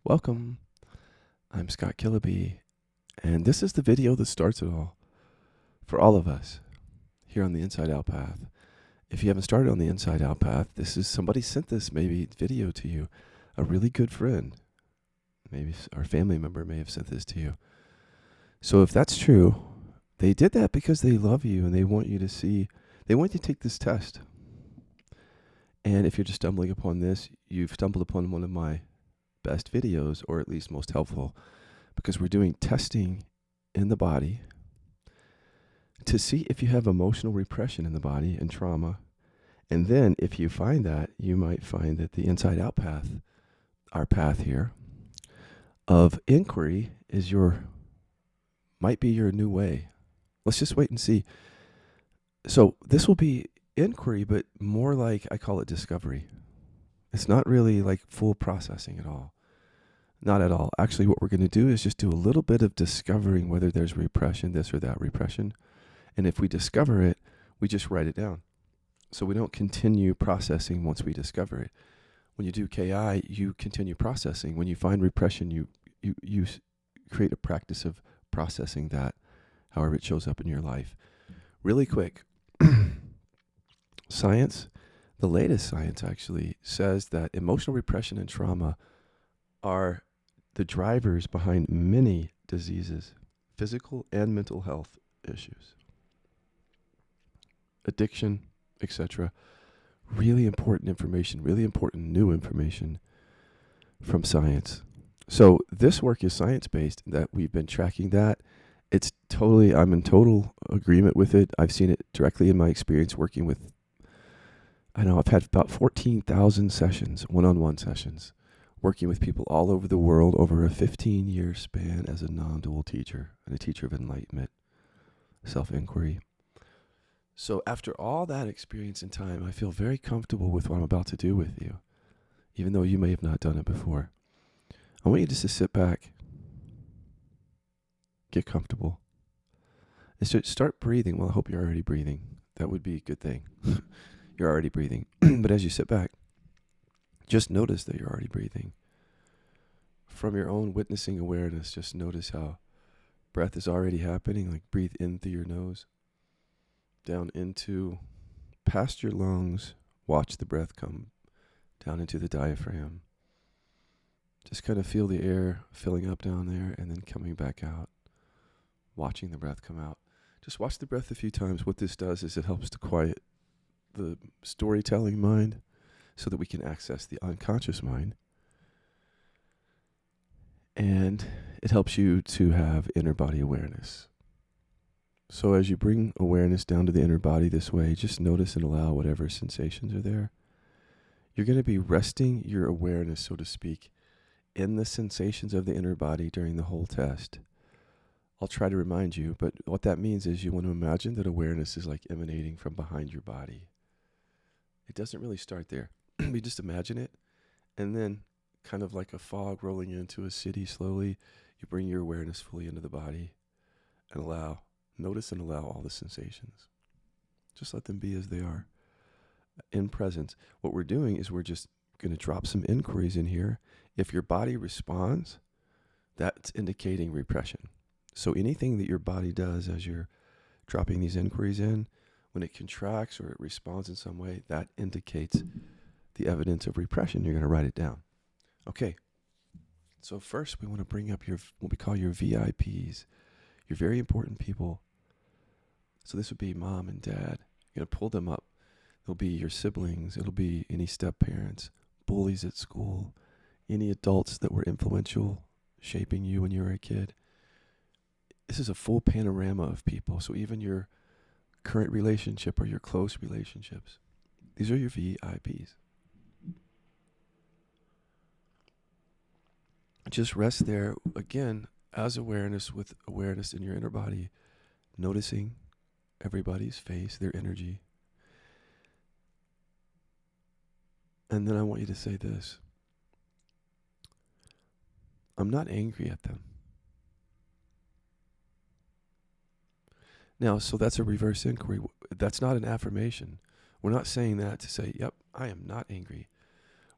Welcome. I'm Scott Killaby, and this is the video that starts it all for all of us here on the Inside Out Path. If you haven't started on the Inside Out Path, this is somebody sent this maybe video to you, a really good friend. Maybe our family member may have sent this to you. So if that's true, they did that because they love you and they want you to see, they want you to take this test. And if you're just stumbling upon this, you've stumbled upon one of my best videos, or at least most helpful, because we're doing testing in the body to see if you have emotional repression in the body and trauma. And then if you find that, you might find that the Inside Out Path, our path here of inquiry, might be your new way. Let's just wait and see. So this will be inquiry, but more like, I call it discovery. It's not really like full processing at all. Not at all. Actually, what we're going to do is just do a little bit of discovering whether there's repression, this or that repression. And if we discover it, we just write it down. So we don't continue processing once we discover it. When you do KI, you continue processing. When you find repression, you create a practice of processing that, however it shows up in your life. Really quick, science, the latest science actually says that emotional repression and trauma are the drivers behind many diseases, physical and mental health issues, addiction, etc. Really important information, really important new information from science. So this work is science-based, that we've been tracking that. I'm in total agreement with it. I've seen it directly in my experience working with, I've had about 14,000 sessions, one-on-one sessions, working with people all over the world over a 15-year span as a non-dual teacher and a teacher of enlightenment, self-inquiry. So after all that experience and time, I feel very comfortable with what I'm about to do with you, even though you may have not done it before. I want you just to sit back, get comfortable, and start breathing. Well, I hope you're already breathing. That would be a good thing. You're already breathing. But as you sit back, just notice that you're already breathing. From your own witnessing awareness, just notice how breath is already happening. Like breathe in through your nose, down into, past your lungs. Watch the breath come down into the diaphragm. Just kind of feel the air filling up down there and then coming back out. Watching the breath come out. Just watch the breath a few times. What this does is it helps to quiet the storytelling mind so that we can access the unconscious mind. And it helps you to have inner body awareness. So as you bring awareness down to the inner body this way, just notice and allow whatever sensations are there. You're going to be resting your awareness, so to speak, in the sensations of the inner body during the whole test. I'll try to remind you, but what that means is you want to imagine that awareness is like emanating from behind your body. It doesn't really start there. We just imagine it, and then kind of like a fog rolling into a city slowly, you bring your awareness fully into the body and notice and allow all the sensations. Just let them be as they are in presence. What we're doing is we're just going to drop some inquiries in here. If your body responds, that's indicating repression. So anything that your body does as you're dropping these inquiries in, when it contracts or it responds in some way, that indicates the evidence of repression. You're going to write it down. Okay. So first we want to bring up what we call your VIPs, your very important people. So this would be mom and dad. You're going to pull them up. It'll be your siblings. It'll be any step parents, bullies at school, any adults that were influential, shaping you when you were a kid. This is a full panorama of people. So even your current relationship or your close relationships, these are your VIPs. Just rest there, again, as awareness, with awareness in your inner body, noticing everybody's face, their energy. And then I want you to say this. I'm not angry at them. Now, so that's a reverse inquiry. That's not an affirmation. We're not saying that to say, yep, I am not angry.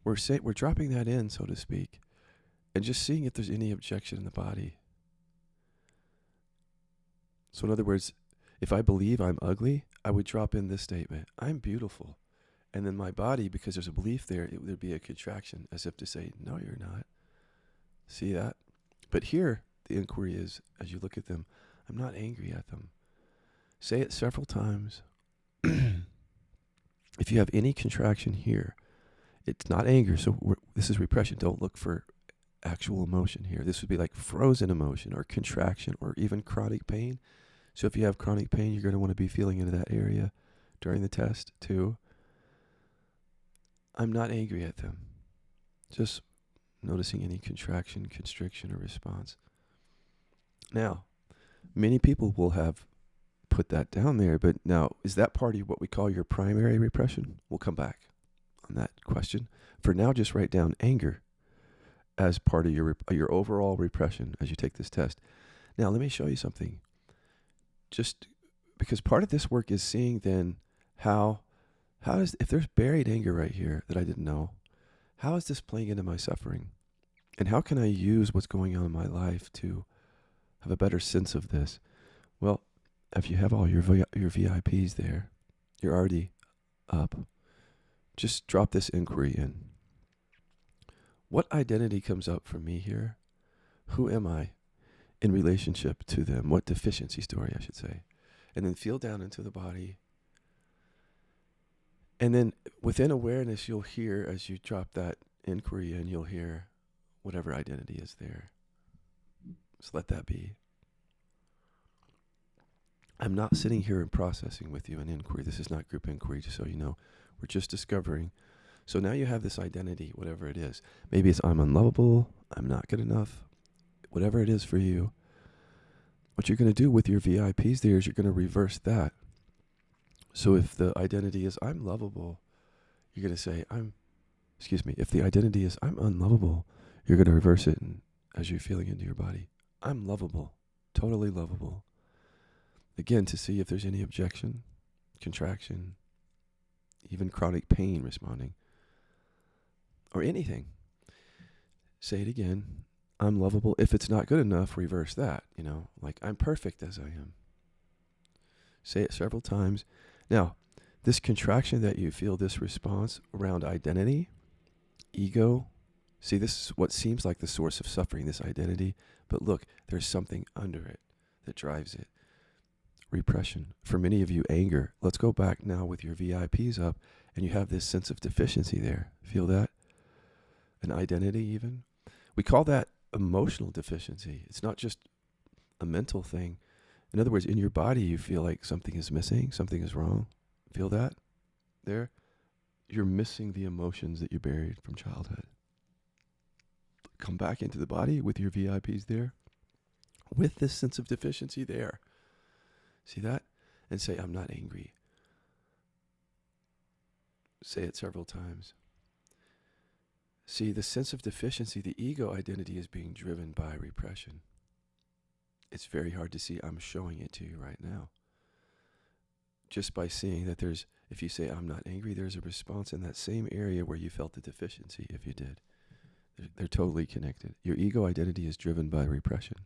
We're dropping that in, so to speak. and just seeing if there's any objection in the body. So in other words, if I believe I'm ugly, I would drop in this statement, I'm beautiful. And then my body, because there's a belief there, there'd be a contraction as if to say, no, you're not. See that? But here, the inquiry is, as you look at them, I'm not angry at them. Say it several times. If you have any contraction here, it's not anger. So this is repression. Don't look for actual emotion here. This would be like frozen emotion or contraction or even chronic pain. So if you have chronic pain, you're going to want to be feeling into that area during the test too. I'm not angry at them. Just noticing any contraction, constriction, or response. Now, many people will have put that down there, but now, is that part of what we call your primary repression? We'll come back on that question. For now, just write down anger as part of your overall repression as you take this test. Now, let me show you something. Just because part of this work is seeing then how does, if there's buried anger right here that I didn't know, how is this playing into my suffering? And how can I use what's going on in my life to have a better sense of this? Well, if you have all your VIPs there, you're already up. Just drop this inquiry in. What identity comes up for me here? Who am I in relationship to them? What deficiency story, I should say. And then feel down into the body. And then within awareness, you'll hear, as you drop that inquiry in, you'll hear whatever identity is there. So let that be. I'm not sitting here and processing with you an inquiry. This is not group inquiry, just so you know. We're just discovering. So now you have this identity, whatever it is. Maybe it's I'm unlovable, I'm not good enough, whatever it is for you. What you're going to do with your VIPs there is you're going to reverse that. So if the identity is I'm lovable, you're going to say if the identity is I'm unlovable, you're going to reverse it as you're feeling into your body. I'm lovable, totally lovable. Again, to see if there's any objection, contraction, even chronic pain responding, or anything. Say it again. I'm lovable. If it's not good enough, reverse that, like I'm perfect as I am. Say it several times. Now, this contraction that you feel, this response around identity, ego, see, this is what seems like the source of suffering, this identity. But look, there's something under it that drives it. Repression. For many of you, anger. Let's go back now with your VIPs up, and you have this sense of deficiency there. Feel that? An identity even. We call that emotional deficiency. It's not just a mental thing. In other words, in your body, you feel like something is missing, something is wrong. Feel that there? You're missing the emotions that you buried from childhood. Come back into the body with your VIPs there, with this sense of deficiency there. See that? And say, I'm not angry. Say it several times. See, the sense of deficiency, the ego identity is being driven by repression. It's very hard to see. I'm showing it to you right now. Just by seeing that if you say, I'm not angry, there's a response in that same area where you felt the deficiency, if you did. They're totally connected. Your ego identity is driven by repression.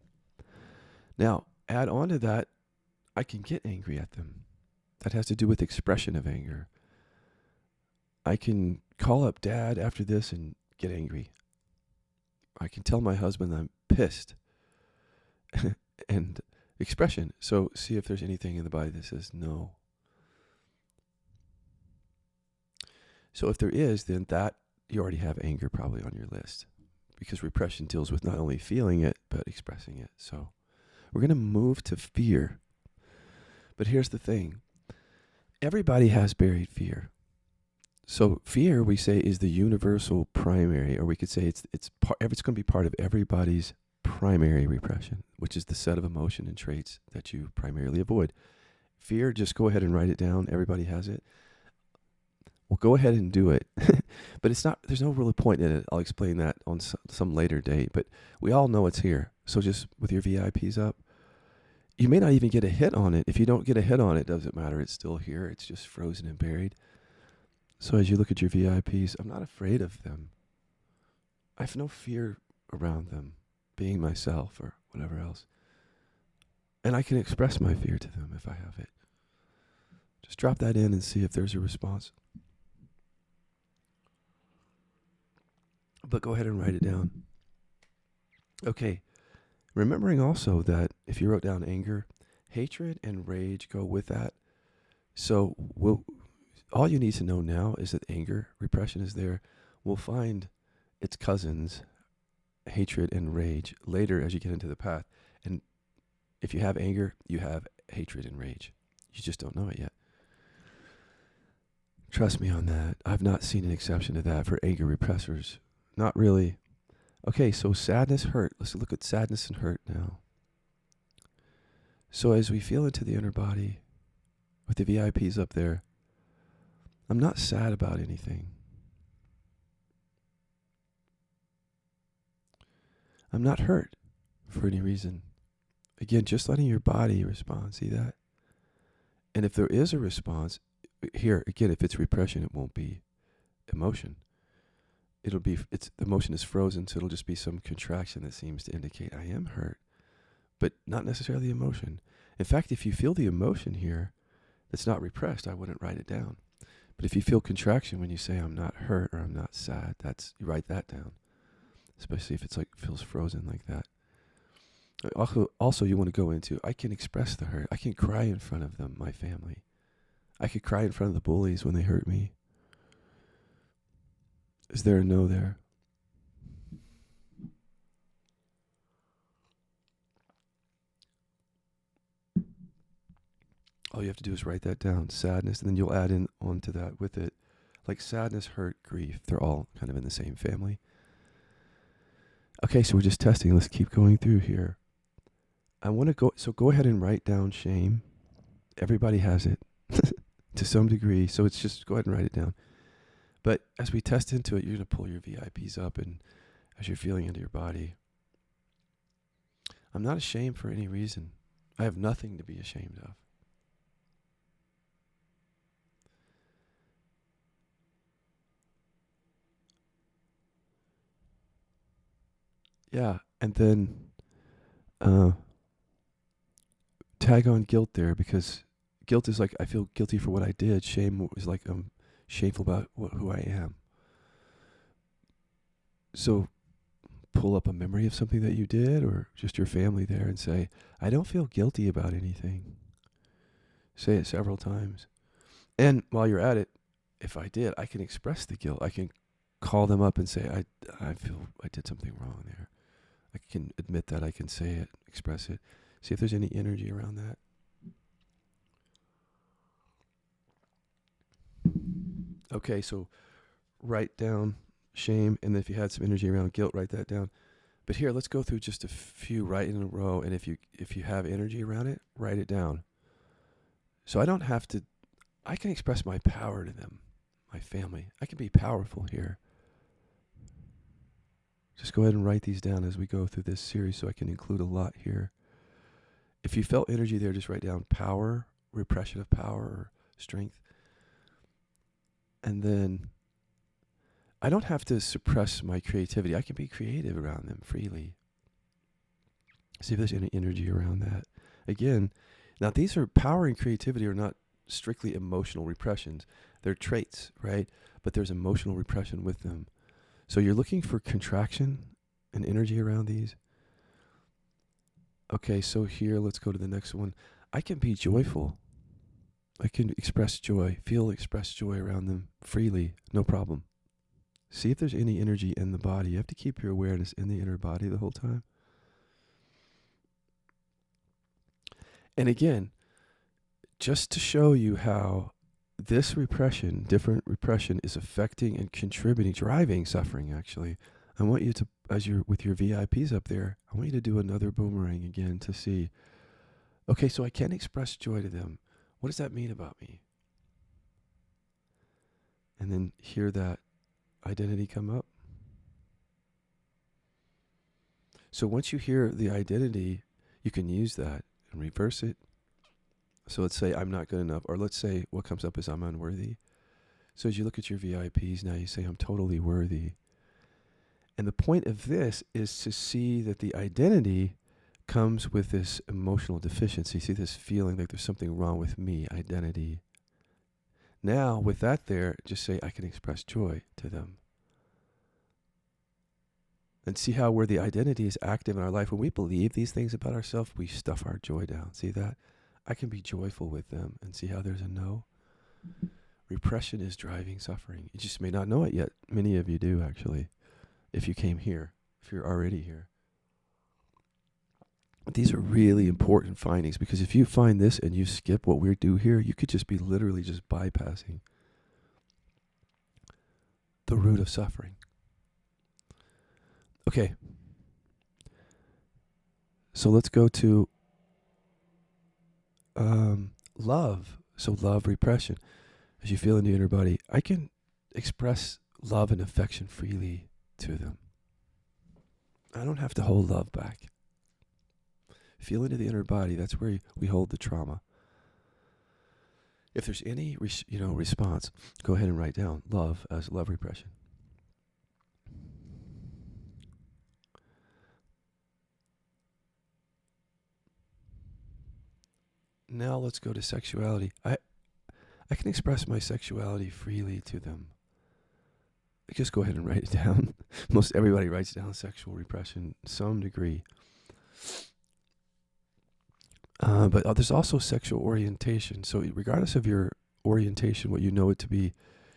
Now, add on to that, I can get angry at them. That has to do with expression of anger. I can call up dad after this and get angry. I can tell my husband I'm pissed. And expression. So see if there's anything in the body that says no. So if there is, then that you already have anger probably on your list, because repression deals with not only feeling it, but expressing it. So we're going to move to fear. But here's the thing. Everybody has buried fear. So fear, we say, is the universal primary, or we could say it's going to be part of everybody's primary repression, which is the set of emotion and traits that you primarily avoid. Fear, just go ahead and write it down. Everybody has it. Well, go ahead and do it. But there's no real point in it. I'll explain that on some later date, but we all know it's here. So just with your VIPs up, you may not even get a hit on it. If you don't get a hit on it, it doesn't matter. It's still here. It's just frozen and buried. So as you look at your VIPs, I'm not afraid of them. I have no fear around them, being myself or whatever else. And I can express my fear to them if I have it. Just drop that in and see if there's a response. But go ahead and write it down. Okay. Remembering also that if you wrote down anger, hatred and rage go with that. So all you need to know now is that anger, repression is there. We'll find its cousins, hatred and rage, later as you get into the path. And if you have anger, you have hatred and rage. You just don't know it yet. Trust me on that. I've not seen an exception to that for anger repressors. Not really. Okay, so sadness, hurt. Let's look at sadness and hurt now. So as we feel into the inner body, with the VIPs up there, I'm not sad about anything. I'm not hurt for any reason. Again, just letting your body respond. See that? And if there is a response, here, again, if it's repression, it won't be emotion. The emotion is frozen, so it'll just be some contraction that seems to indicate I am hurt, but not necessarily emotion. In fact, if you feel the emotion here that's not repressed, I wouldn't write it down. But if you feel contraction when you say I'm not hurt or I'm not sad, you write that down, especially if it's feels frozen like that. Also, you want to go into, I can express the hurt. I can cry in front of them, my family. I could cry in front of the bullies when they hurt me. Is there a no there? All you have to do is write that down, sadness, and then you'll add in onto that with it. Like sadness, hurt, grief, they're all kind of in the same family. Okay, so we're just testing. Let's keep going through here. Go ahead and write down shame. Everybody has it to some degree, so it's just go ahead and write it down. But as we test into it, you're going to pull your VIPs up, and as you're feeling into your body, I'm not ashamed for any reason. I have nothing to be ashamed of. Yeah, and then tag on guilt there, because guilt is like I feel guilty for what I did. Shame is like I'm shameful about who I am. So pull up a memory of something that you did or just your family there and say, I don't feel guilty about anything. Say it several times. And while you're at it, if I did, I can express the guilt. I can call them up and say, I feel I did something wrong there. I can admit that. I can say it, express it. See if there's any energy around that. Okay, so write down shame, and if you had some energy around guilt, write that down. But here, let's go through just a few right in a row, and if you have energy around it, write it down. So I don't have to, I can express my power to them, my family. I can be powerful here. Just go ahead and write these down as we go through this series so I can include a lot here. If you felt energy there, just write down power, repression of power, or strength. And then I don't have to suppress my creativity. I can be creative around them freely. See if there's any energy around that. Again, now these are power and creativity are not strictly emotional repressions. They're traits, right? But there's emotional repression with them. So you're looking for contraction and energy around these. Okay, so here, let's go to the next one. I can be joyful. I can express joy, express joy around them freely, no problem. See if there's any energy in the body. You have to keep your awareness in the inner body the whole time. And again, just to show you how this repression, different repression, is affecting and contributing, driving suffering, actually, I want you to, as you're with your VIPs up there, I want you to do another boomerang again to see, okay, so I can express joy to them. What does that mean about me? And then hear that identity come up. So once you hear the identity, you can use that and reverse it. So let's say I'm not good enough, or let's say what comes up is I'm unworthy. So as you look at your VIPs now, you say I'm totally worthy. And the point of this is to see that the identity comes with this emotional deficiency. See this feeling like there's something wrong with me, identity. Now, with that there, just say, I can express joy to them. And see how where the identity is active in our life. When we believe these things about ourselves, we stuff our joy down. See that? I can be joyful with them. And see how there's a no? Repression is driving suffering. You just may not know it yet. Many of you do, actually, if you came here, if you're already here. These are really important findings, because if you find this and you skip what we do here, you could just be literally just bypassing the root of suffering. Okay. So let's go to love. So love, repression. As you feel in the inner body, I can express love and affection freely to them. I don't have to hold love back. Feel into the inner body. That's where we hold the trauma. If there's any response, go ahead and write down love as love repression. Now let's go to sexuality. I can express my sexuality freely to them. Just go ahead and write it down. Most everybody writes down sexual repression to some degree. But there's also sexual orientation. So regardless of your orientation, what you know it to be,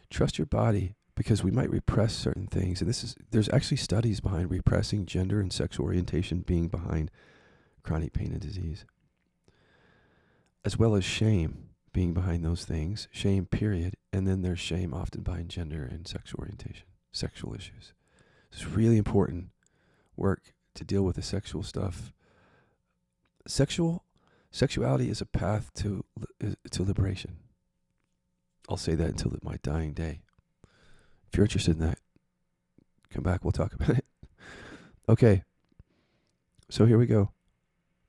trust your body, because we might repress certain things. And there's actually studies behind repressing gender and sexual orientation being behind chronic pain and disease, as well as shame being behind those things, shame period, and then there's shame often behind gender and sexual orientation, sexual issues. It's really important work to deal with the sexual stuff. Sexuality is a path to liberation. I'll say that until my dying day. If you're interested in that, come back, we'll talk about it. Okay, so here we go.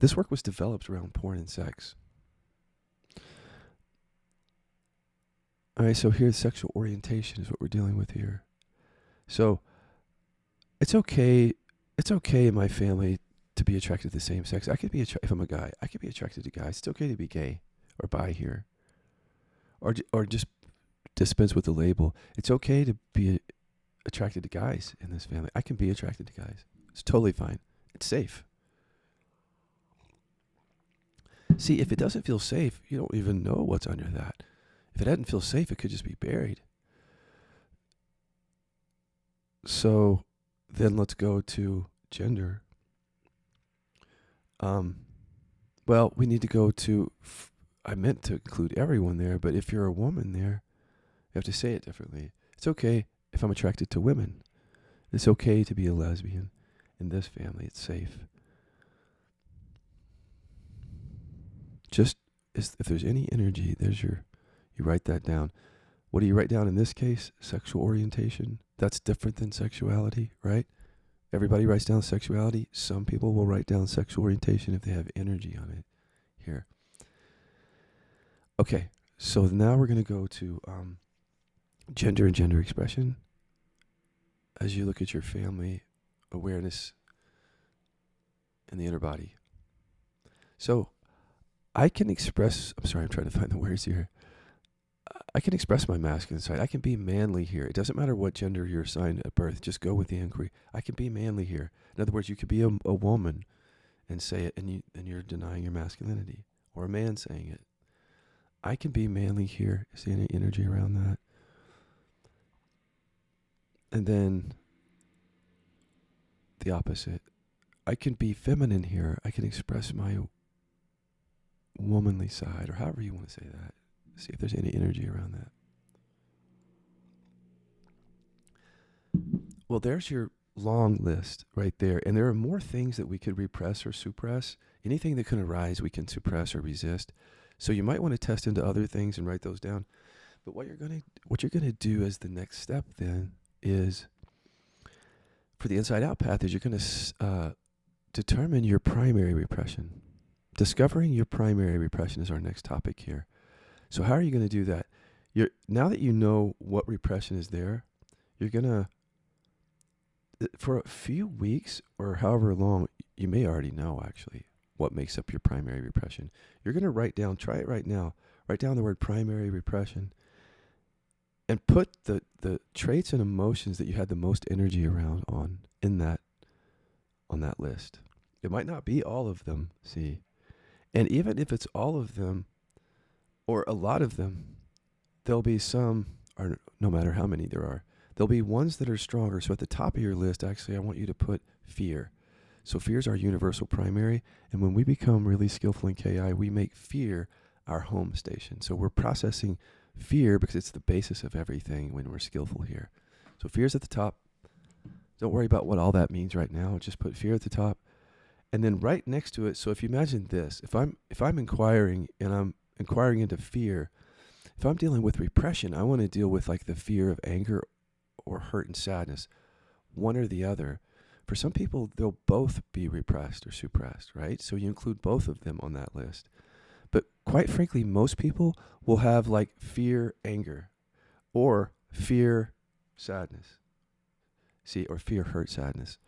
This work was developed around porn and sex. All right, so here's sexual orientation is what we're dealing with here. So it's okay in my family to be attracted to the same sex. I could be if I'm a guy, I could be attracted to guys. It's okay to be gay or bi here, or just dispense with the label. It's okay to be attracted to guys in this family. I can be attracted to guys. It's totally fine. It's safe. See, if it doesn't feel safe, you don't even know what's under that. If it hadn't feel safe, it could just be buried. So then let's go to gender. Well, we need to go to, I meant to include everyone there, but if you're a woman there, you have to say it differently. It's okay if I'm attracted to women. It's okay to be a lesbian. In this family, it's safe. Just if there's any energy, you write that down. What do you write down in this case? Sexual orientation. That's different than sexuality, right? Everybody writes down sexuality. Some people will write down sexual orientation if they have energy on it here. Okay, so now we're going to go to gender and gender expression. As you look at your family awareness in the inner body. So I can express, I'm sorry, I'm trying to find the words here. I can express my masculine side. I can be manly here. It doesn't matter what gender you're assigned at birth. Just go with the inquiry. I can be manly here. In other words, you could be a woman and say it, and you're denying your masculinity, or a man saying it. I can be manly here. Is there any energy around that? And then the opposite. I can be feminine here. I can express my womanly side, or however you want to say that. See if there's any energy around that. Well, there's your long list right there. And there are more things that we could repress or suppress. Anything that can arise, we can suppress or resist. So you might want to test into other things and write those down. But what you're gonna do as the next step then is, for the inside out path, is you're gonna determine your primary repression. Discovering your primary repression is our next topic here. So how are you going to do that? Now that you know what repression is there, you're going to for a few weeks or however long, you may already know actually what makes up your primary repression. You're going to write down, try it right now, write down the word primary repression and put the traits and emotions that you had the most energy around on that list. It might not be all of them, see. And even if it's all of them or a lot of them, there'll be some, or no matter how many there are, there'll be ones that are stronger. So at the top of your list, actually, I want you to put fear. So fear is our universal primary. And when we become really skillful in KI, we make fear our home station. So we're processing fear because it's the basis of everything when we're skillful here. So fear's at the top. Don't worry about what all that means right now. Just put fear at the top. And then right next to it, so if you imagine this, if I'm inquiring and I'm inquiring into fear, if I'm dealing with repression, I want to deal with like the fear of anger or hurt and sadness, one or the other. For some people, they'll both be repressed or suppressed, right? So you include both of them on that list. But quite frankly, most people will have like fear, anger, or fear, sadness. See, or fear, hurt, sadness.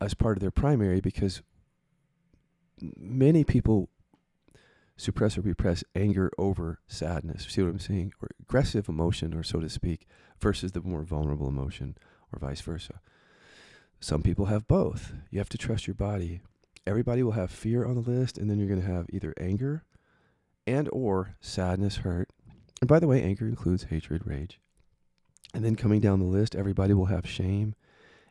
As part of their primary, because many people suppress or repress anger over sadness. See what I'm saying? Or aggressive emotion, or so to speak, versus the more vulnerable emotion, or vice versa. Some people have both. You have to trust your body. Everybody will have fear on the list, and then you're going to have either anger and or sadness, hurt. And by the way, anger includes hatred, rage. And then coming down the list, everybody will have shame.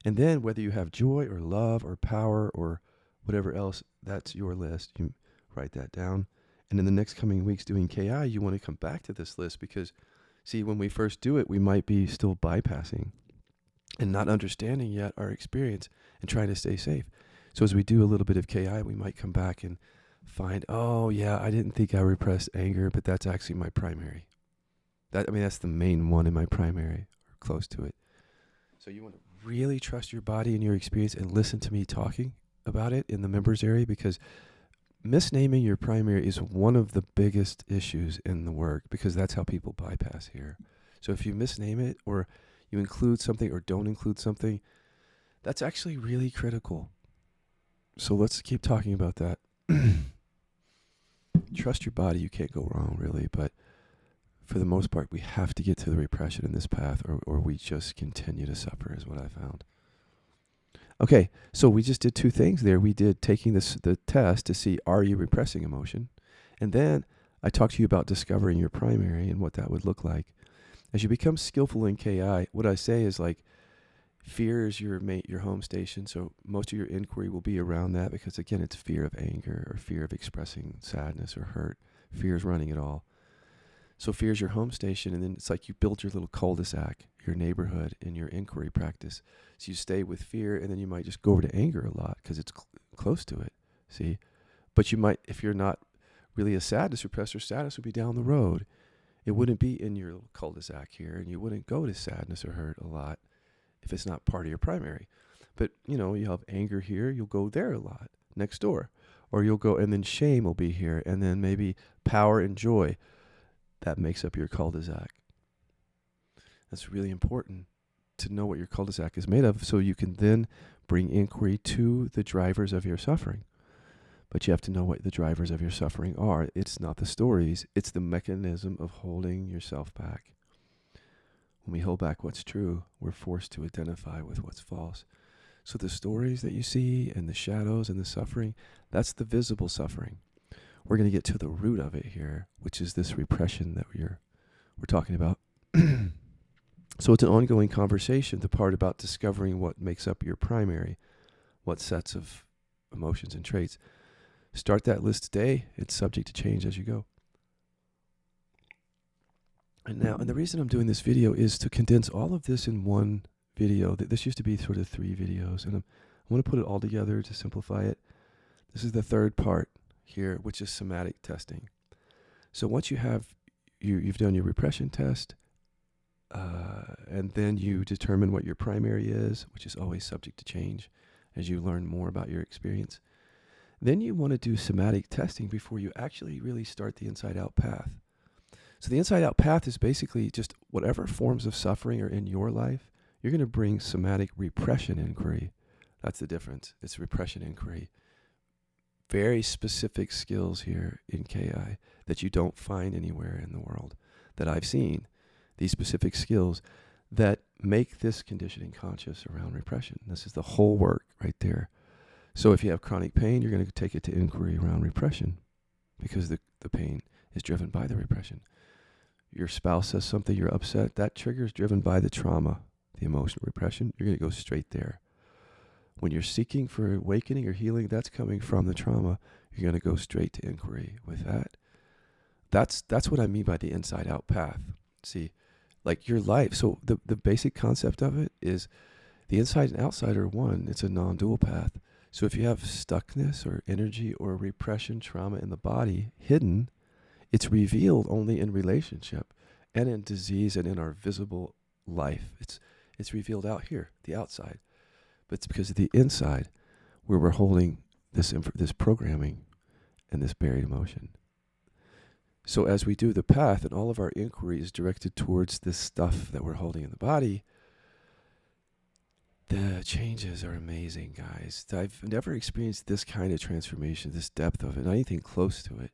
And then whether you have joy or love or power or whatever else, that's your list. You write that down. And in the next coming weeks doing KI, you want to come back to this list because, see, when we first do it, we might be still bypassing and not understanding yet our experience and trying to stay safe. So as we do a little bit of KI, we might come back and find, oh yeah, I didn't think I repressed anger, but that's actually my primary. That's the main one in my primary, or close to it. So you want to really trust your body and your experience and listen to me talking about it in the members area, because misnaming your primary is one of the biggest issues in the work, because that's how people bypass here. So if you misname it, or you include something or don't include something, that's actually really critical. So let's keep talking about that. Trust your body. You can't go wrong, really. But for the most part, we have to get to the repression in this path, or we just continue to suffer, is what I found. Okay, so we just did two things there. We did taking the test to see, are you repressing emotion? And then I talked to you about discovering your primary and what that would look like. As you become skillful in KI, what I say is like, fear is your home station. So most of your inquiry will be around that, because again, it's fear of anger or fear of expressing sadness or hurt. Fear is running it all. So fear is your home station, and then it's like you build your little cul-de-sac, your neighborhood in your inquiry practice. So you stay with fear, and then you might just go over to anger a lot because it's close to it, see? But you might, if you're not really a sadness repressor, sadness would be down the road. It wouldn't be in your little cul-de-sac here, and you wouldn't go to sadness or hurt a lot if it's not part of your primary. But, you have anger here, you'll go there a lot, next door. Or you'll go, and then shame will be here, and then maybe power and joy. That makes up your cul-de-sac. That's really important to know what your cul-de-sac is made of, so you can then bring inquiry to the drivers of your suffering. But you have to know what the drivers of your suffering are. It's not the stories. It's the mechanism of holding yourself back. When we hold back what's true, we're forced to identify with what's false. So the stories that you see and the shadows and the suffering, that's the visible suffering. We're going to get to the root of it here, which is this repression that we're talking about. So it's an ongoing conversation, the part about discovering what makes up your primary, what sets of emotions and traits. Start that list today. It's subject to change as you go. And the reason I'm doing this video is to condense all of this in one video. This used to be sort of 3 videos, and I want to put it all together to simplify it. This is the third part here, which is somatic testing. So once you have, you've done your repression test, and then you determine what your primary is, which is always subject to change as you learn more about your experience. Then you want to do somatic testing before you actually really start the inside-out path. So the inside-out path is basically just whatever forms of suffering are in your life, You're going to bring somatic repression inquiry. That's the difference. It's repression inquiry. Very specific skills here in KI that you don't find anywhere in the world that I've seen. These specific skills that make this conditioning conscious around repression. This is the whole work right there. So if you have chronic pain, you're going to take it to inquiry around repression because the pain is driven by the repression. Your spouse says something, you're upset, that trigger is driven by the trauma, the emotional repression. You're going to go straight there. When you're seeking for awakening or healing, that's coming from the trauma. You're going to go straight to inquiry with that. That's what I mean by the inside-out path. See, like your life. So the basic concept of it is the inside and outside are one. It's a non-dual path. So if you have stuckness or energy or repression, trauma in the body hidden, it's revealed only in relationship and in disease and in our visible life. It's revealed out here, the outside. But it's because of the inside where we're holding this programming and this buried emotion. So as we do the path and all of our inquiry is directed towards this stuff that we're holding in the body, the changes are amazing, guys. I've never experienced this kind of transformation, this depth of it, not anything close to it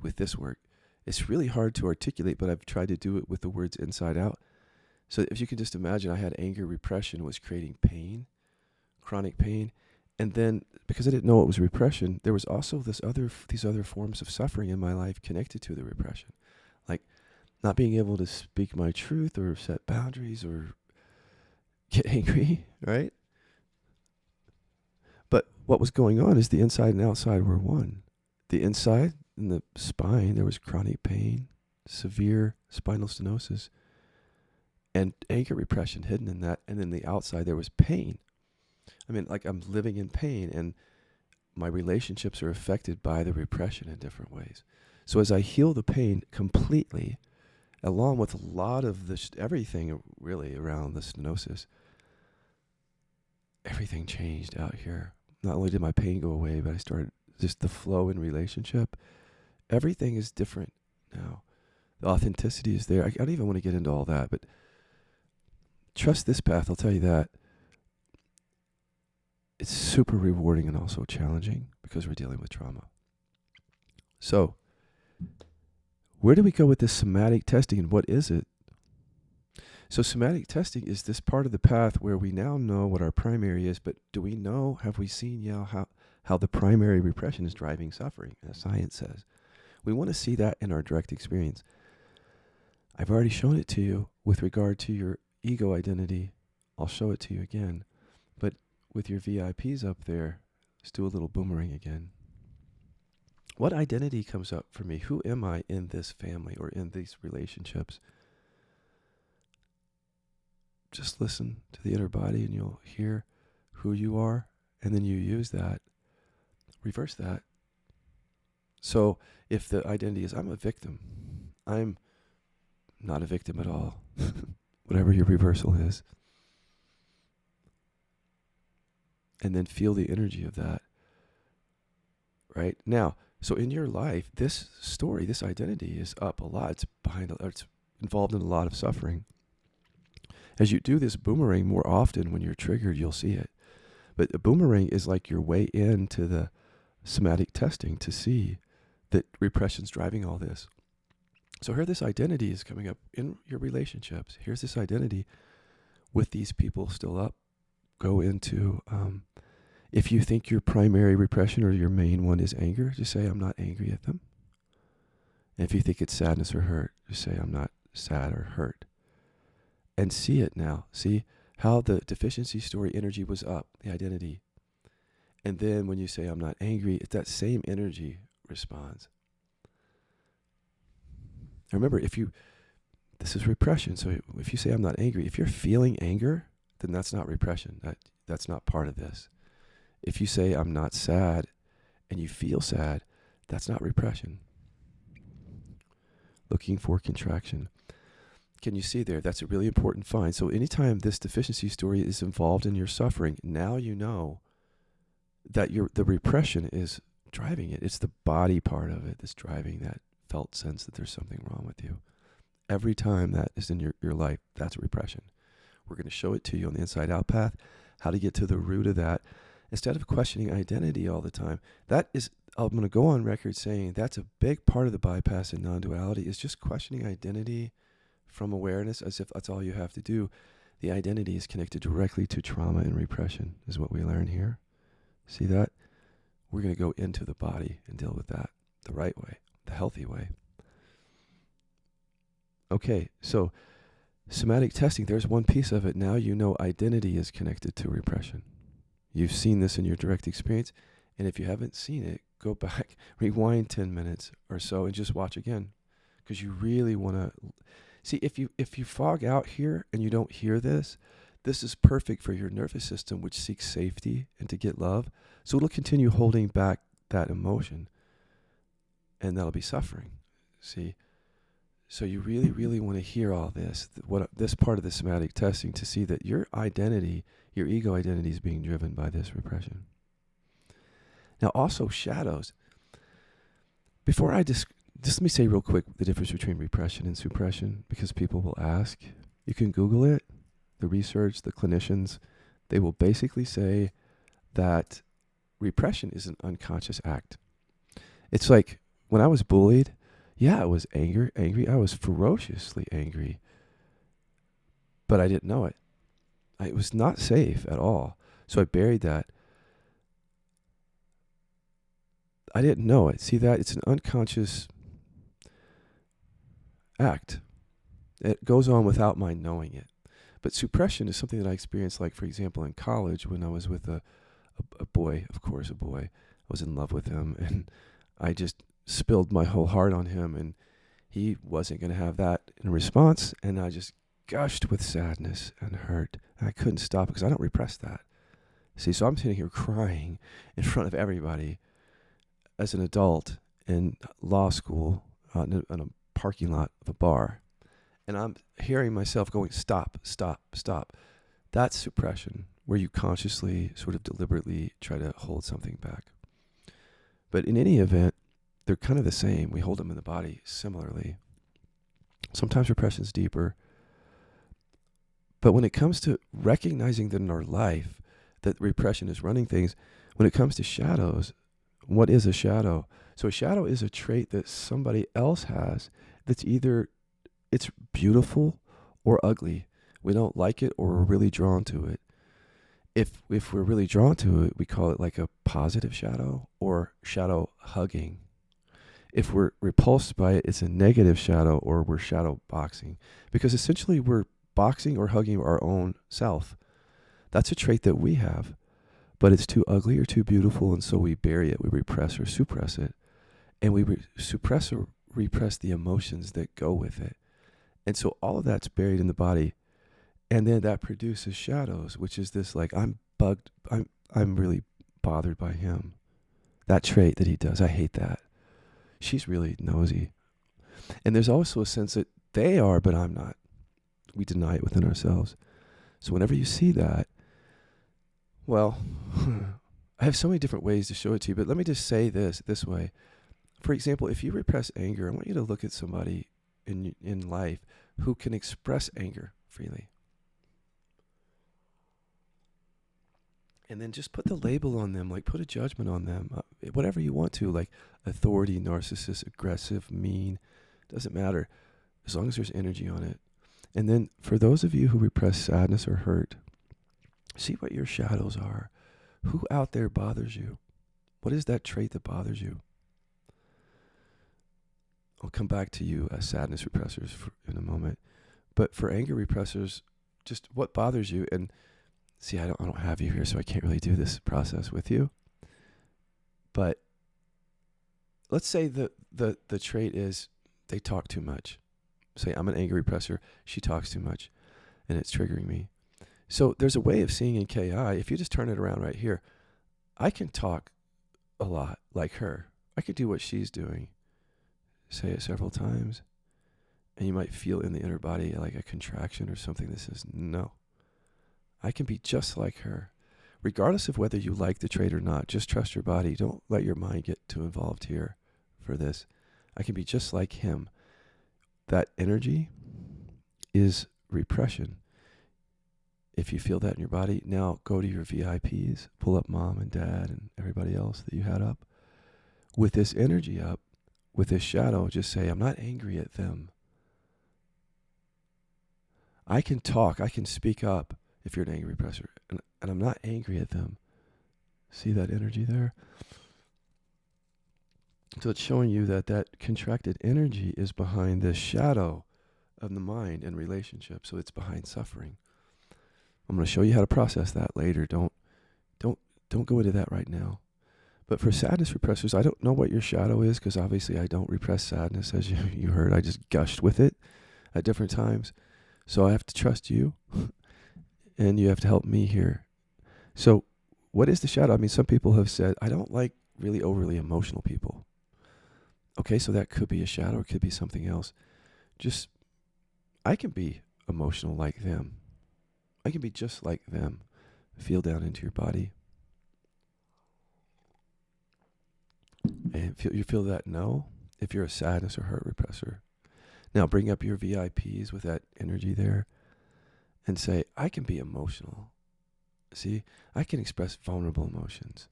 with this work. It's really hard to articulate, but I've tried to do it with the words inside out. So if you can just imagine, I had anger repression was creating pain, chronic pain. And then because I didn't know it was repression, there was also these other forms of suffering in my life connected to the repression. Like not being able to speak my truth or set boundaries or get angry, right? But what was going on is the inside and outside were one. The inside, in the spine, there was chronic pain, severe spinal stenosis, and anger repression hidden in that. And then the outside, there was pain. I mean, like I'm living in pain, and my relationships are affected by the repression in different ways. So as I heal the pain completely, along with a lot of everything really around the stenosis, everything changed out here. Not only did my pain go away, but I started just the flow in relationship. Everything is different now. The authenticity is there. I don't even want to get into all that, but trust this path. I'll tell you that. It's super rewarding and also challenging because we're dealing with trauma. So, where do we go with this somatic testing and what is it? So somatic testing is this part of the path where we now know what our primary is, but do we know, have we seen how the primary repression is driving suffering, as science says? We want to see that in our direct experience. I've already shown it to you with regard to your ego identity. I'll show it to you again. But with your VIPs up there, let's do a little boomerang again. What identity comes up for me? Who am I in this family or in these relationships? Just listen to the inner body and you'll hear who you are, and then you use that, reverse that. So if the identity is I'm a victim, I'm not a victim at all, whatever your reversal is, and then feel the energy of that, right? Now, so in your life, this story, this identity is up a lot. It's involved in a lot of suffering. As you do this boomerang more often when you're triggered, you'll see it. But the boomerang is like your way into the somatic testing to see that repression's driving all this. So here this identity is coming up in your relationships. Here's this identity with these people still up. Go into, if you think your primary repression or your main one is anger, just say, I'm not angry at them. And if you think it's sadness or hurt, just say, I'm not sad or hurt. And see it now. See how the deficiency story energy was up, the identity. And then when you say, I'm not angry, it's that same energy responds. Now remember, this is repression. So if you say, I'm not angry, if you're feeling anger, then that's not repression. That's not part of this. If you say, I'm not sad, and you feel sad, that's not repression. Looking for contraction. Can you see there? That's a really important find. So anytime this deficiency story is involved in your suffering, now you know that the repression is driving it. It's the body part of it that's driving that felt sense that there's something wrong with you. Every time that is in your life, that's repression. We're going to show it to you on the inside out path, how to get to the root of that instead of questioning identity all the time. That is, I'm going to go on record saying that's a big part of the bypass in non-duality, is just questioning identity from awareness as if that's all you have to do. The identity is connected directly to trauma and repression, is what we learn here. See that? We're going to go into the body and deal with that the right way, the healthy way. Okay, so somatic testing, there's one piece of it. Now you know identity is connected to repression. You've seen this in your direct experience, and if you haven't seen it, go back, rewind 10 minutes or so, and just watch again, because you really want to see. If you fog out here and you don't hear this, this is perfect for your nervous system, which seeks safety and to get love. So it'll continue holding back that emotion, and that'll be suffering. See. So you really, really want to hear all this, this part of the somatic testing, to see that your identity, your ego identity, is being driven by this repression. Now, also shadows. Before I just let me say real quick the difference between repression and suppression, because people will ask. You can Google it, the research, the clinicians. They will basically say that repression is an unconscious act. It's like when I was bullied, yeah, I was angry. I was ferociously angry, but I didn't know it. It was not safe at all. So I buried that. I didn't know it. See that? It's an unconscious act. It goes on without my knowing it. But suppression is something that I experienced, like, for example, in college when I was with a boy, of course, a boy. I was in love with him, and I just spilled my whole heart on him, and he wasn't going to have that in response, and I just gushed with sadness and hurt, and I couldn't stop because I don't repress that. See, so I'm sitting here crying in front of everybody as an adult in law school, in a parking lot of a bar, and I'm hearing myself going, stop, stop, stop. That's suppression, where you consciously, sort of deliberately try to hold something back. But in any event, they're kind of the same. We hold them in the body similarly. Sometimes repression's deeper. But when it comes to recognizing that in our life that repression is running things, when it comes to shadows, what is a shadow? So a shadow is a trait that somebody else has that's either it's beautiful or ugly. We don't like it or we're really drawn to it. If we're really drawn to it, we call it like a positive shadow or shadow hugging. If we're repulsed by it, it's a negative shadow, or we're shadow boxing, because essentially we're boxing or hugging our own self. That's a trait that we have, but it's too ugly or too beautiful, and so we bury it, we repress or suppress it, and we suppress or repress the emotions that go with it. And so all of that's buried in the body, and then that produces shadows, which is this, like, I'm bugged, I'm really bothered by him. That trait that he does, I hate that. She's really nosy. And there's also a sense that they are, but I'm not. We deny it within ourselves. So whenever you see that, well, I have so many different ways to show it to you, but let me just say this way. For example, if you repress anger, I want you to look at somebody in life who can express anger freely. And then just put the label on them, like put a judgment on them, whatever you want to, like authority, narcissist, aggressive, mean, doesn't matter, as long as there's energy on it. And then for those of you who repress sadness or hurt, see what your shadows are. Who out there bothers you? What is that trait that bothers you? I'll come back to you as sadness repressors in a moment. But for anger repressors, just what bothers you? And see, I don't have you here, so I can't really do this process with you. But let's say the trait is they talk too much. Say I'm an anger repressor, she talks too much, and it's triggering me. So there's a way of seeing in KI, if you just turn it around right here, I can talk a lot like her. I could do what she's doing. Say it several times, and you might feel in the inner body like a contraction or something that says, no. I can be just like her. Regardless of whether you like the trait or not, just trust your body. Don't let your mind get too involved here for this. I can be just like him. That energy is repression. If you feel that in your body, now go to your VIPs, pull up mom and dad and everybody else that you had up. With this energy up, with this shadow, just say, I'm not angry at them. I can talk, I can speak up if you're an angry repressor, and I'm not angry at them. See that energy there? So it's showing you that that contracted energy is behind this shadow of the mind and relationship. So it's behind suffering. I'm going to show you how to process that later. Don't go into that right now. But for sadness repressors, I don't know what your shadow is, because obviously I don't repress sadness, as you heard. I just gushed with it at different times. So I have to trust you, and you have to help me here. So what is the shadow? I mean, some people have said, I don't like really overly emotional people. Okay, so that could be a shadow, it could be something else. Just, I can be emotional like them. I can be just like them. Feel down into your body. And you feel that no, if you're a sadness or hurt repressor. Now bring up your VIPs with that energy there and say, I can be emotional. See, I can express vulnerable emotions.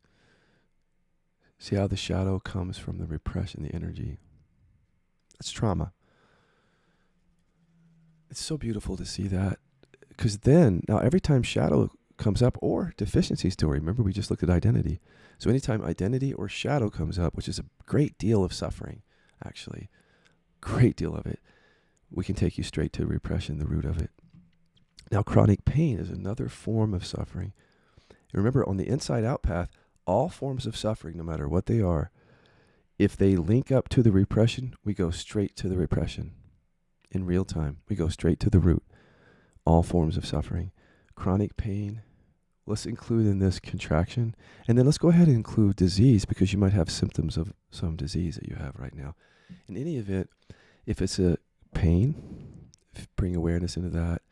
See how the shadow comes from the repression, the energy. That's trauma. It's so beautiful to see that. Because then, now every time shadow comes up, or deficiency story, remember we just looked at identity. So anytime identity or shadow comes up, which is a great deal of suffering, actually, great deal of it, we can take you straight to repression, the root of it. Now chronic pain is another form of suffering. Remember, on the inside out path, all forms of suffering, no matter what they are, if they link up to the repression, we go straight to the repression. In real time, we go straight to the root. All forms of suffering. Chronic pain, let's include in this contraction. And then let's go ahead and include disease, because you might have symptoms of some disease that you have right now. In any event, if it's a pain, bring awareness into that.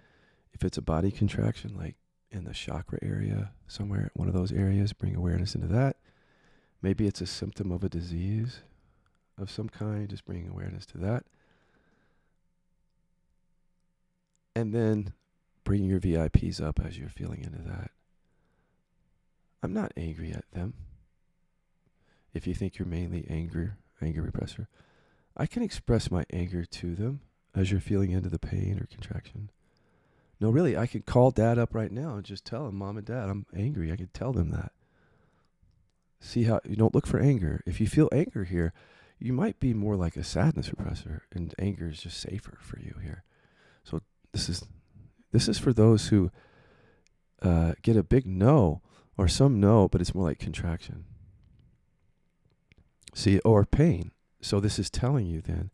If it's a body contraction, like in the chakra area, somewhere, one of those areas, bring awareness into that. Maybe it's a symptom of a disease of some kind, just bring awareness to that. And then bring your VIPs up as you're feeling into that. I'm not angry at them. If you think you're mainly anger repressor, I can express my anger to them as you're feeling into the pain or contraction. No, really, I could call dad up right now and just tell him, mom and dad, I'm angry. I could tell them that. See how you don't look for anger. If you feel anger here, you might be more like a sadness repressor, and anger is just safer for you here. So this is for those who get a big no, or some no, but it's more like contraction. See, or pain. So this is telling you then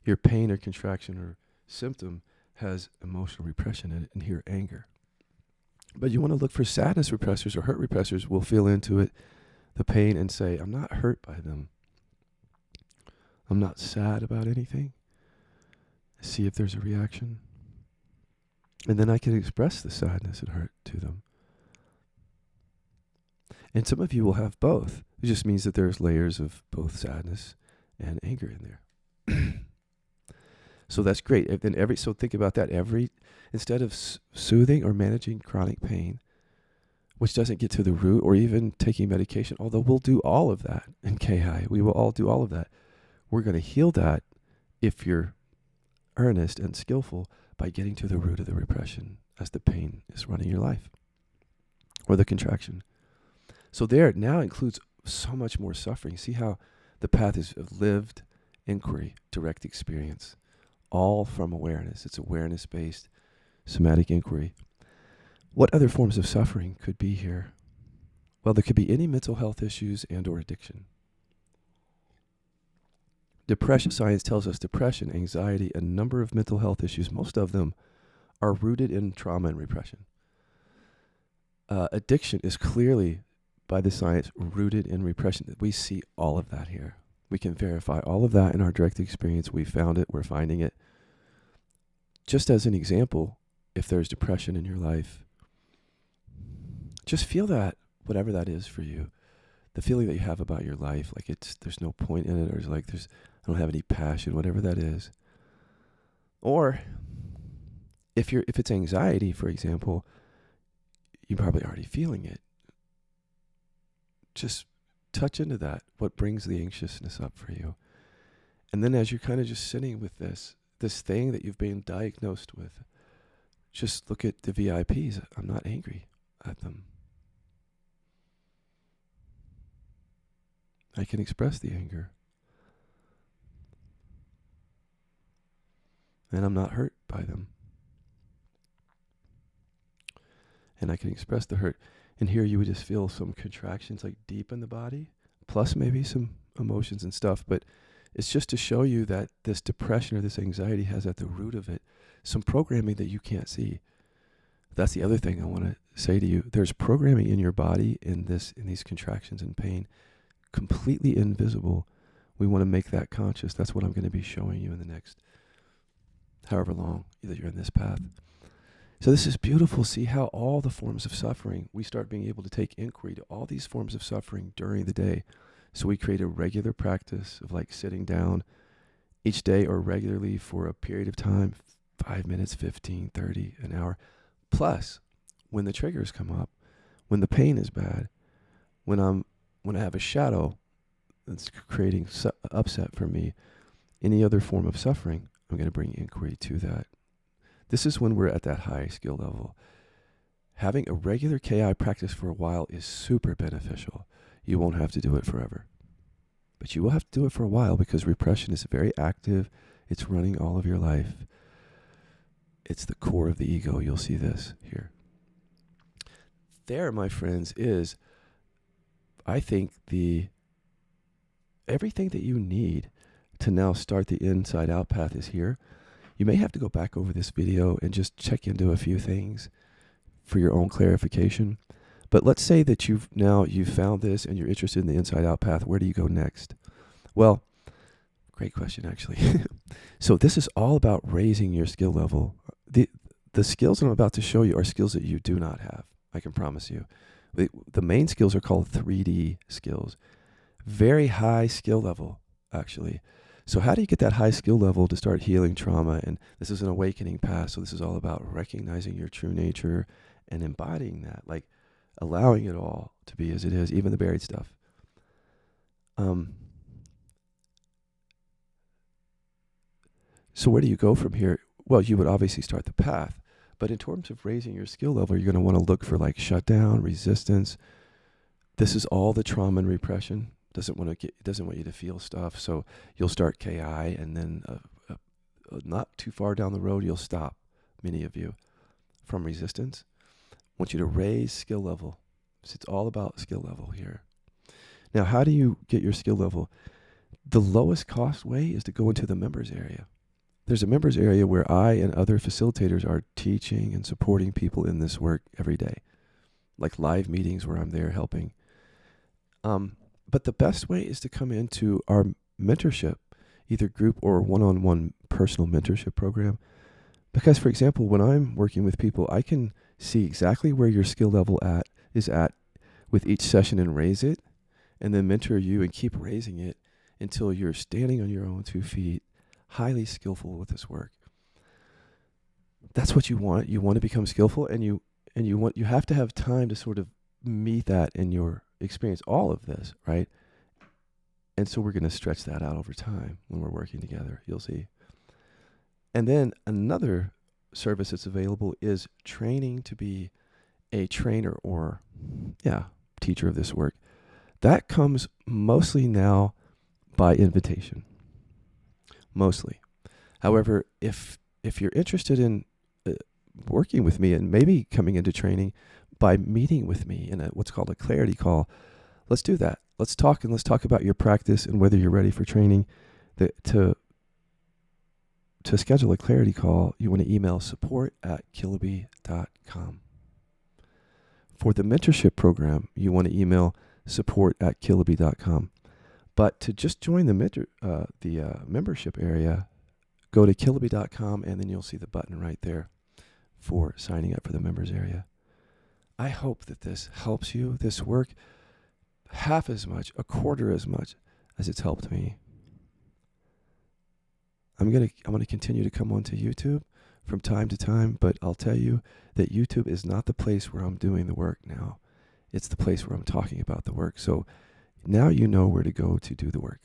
your pain or contraction or symptom has emotional repression in it, and here anger. But you want to look for sadness repressors or hurt repressors will feel into it, the pain, and say, I'm not hurt by them. I'm not sad about anything. See if there's a reaction. And then I can express the sadness and hurt to them. And some of you will have both. It just means that there's layers of both sadness and anger in there. So that's great. And then so think about that. Instead of soothing or managing chronic pain, which doesn't get to the root, or even taking medication, although we'll do all of that in KI, we will all do all of that. We're going to heal that if you're earnest and skillful by getting to the root of the repression as the pain is running your life, or the contraction. So there it now includes so much more suffering. See how the path is lived inquiry, direct experience, all from awareness. It's awareness-based somatic inquiry. What other forms of suffering could be here? Well, there could be any mental health issues and or addiction. Depression, science tells us depression, anxiety, a number of mental health issues, most of them are rooted in trauma and repression. Addiction is clearly, by the science, rooted in repression. We see all of that here. We can verify all of that in our direct experience. We found it. We're finding it. Just as an example, if there's depression in your life, just feel that, whatever that is for you, the feeling that you have about your life, like there's no point in it, or it's like I don't have any passion, whatever that is. Or if it's anxiety, for example, you're probably already feeling it. Just touch into that, what brings the anxiousness up for you. And then as you're kind of just sitting with this thing that you've been diagnosed with, just look at the VIPs. I'm not angry at them. I can express the anger. And I'm not hurt by them. And I can express the hurt. And here you would just feel some contractions like deep in the body, plus maybe some emotions and stuff. But it's just to show you that this depression or this anxiety has at the root of it some programming that you can't see. That's the other thing I want to say to you. There's programming in your body in these contractions and pain, completely invisible. We want to make that conscious. That's what I'm going to be showing you in the next however long that you're in this path. So this is beautiful. See how all the forms of suffering, we start being able to take inquiry to all these forms of suffering during the day. So we create a regular practice of like sitting down each day or regularly for a period of time, 5 minutes, 15, 30, an hour. Plus, when the triggers come up, when the pain is bad, when I have a shadow that's creating upset for me, any other form of suffering, I'm going to bring inquiry to that. This is when we're at that high skill level. Having a regular KI practice for a while is super beneficial. You won't have to do it forever. But you will have to do it for a while because repression is very active. It's running all of your life. It's the core of the ego. You'll see this here. There, my friends, is, I think, everything that you need to now start the inside out path is here. You may have to go back over this video and just check into a few things for your own clarification. But let's say that you've found this and you're interested in the inside out path. Where do you go next? Well, great question, actually. So this is all about raising your skill level. The skills that I'm about to show you are skills that you do not have. I can promise you. The main skills are called 3D skills. Very high skill level, actually. So how do you get that high skill level to start healing trauma? And this is an awakening path. So this is all about recognizing your true nature and embodying that, like allowing it all to be as it is, even the buried stuff. So where do you go from here? Well, you would obviously start the path. But in terms of raising your skill level, you're going to want to look for like shutdown, resistance. This is all the trauma and repression. Doesn't want you to feel stuff. So you'll start KI, and then not too far down the road, you'll stop. Many of you from resistance. I want you to raise skill level. So it's all about skill level here. Now, how do you get your skill level? The lowest cost way is to go into the members area. There's a members area where I and other facilitators are teaching and supporting people in this work every day, like live meetings where I'm there helping. But the best way is to come into our mentorship, either group or one-on-one personal mentorship program. Because, for example, when I'm working with people, I can see exactly where your skill level is at with each session and raise it, and then mentor you and keep raising it until you're standing on your own 2 feet, highly skillful with this work. That's what you want. You want to become skillful, and you have to have time to sort of meet that in your experience, all of this, right? And so we're going to stretch that out over time when we're working together. You'll see. And then another service that's available is training to be a trainer or, teacher of this work. That comes mostly now by invitation. Mostly. However, if you're interested in working with me and maybe coming into training by meeting with me in what's called a clarity call, let's do that. Let's talk about your practice and whether you're ready for training. To schedule a clarity call, you want to email support@killaby.com. For the mentorship program, you want to email support@killaby.com. But to just join the membership area, go to killaby.com, and then you'll see the button right there for signing up for the members area. I hope that this helps you, this work, half as much, a quarter as much as it's helped me. I'm gonna continue to come onto YouTube from time to time, but I'll tell you that YouTube is not the place where I'm doing the work now. It's the place where I'm talking about the work. So now you know where to go to do the work.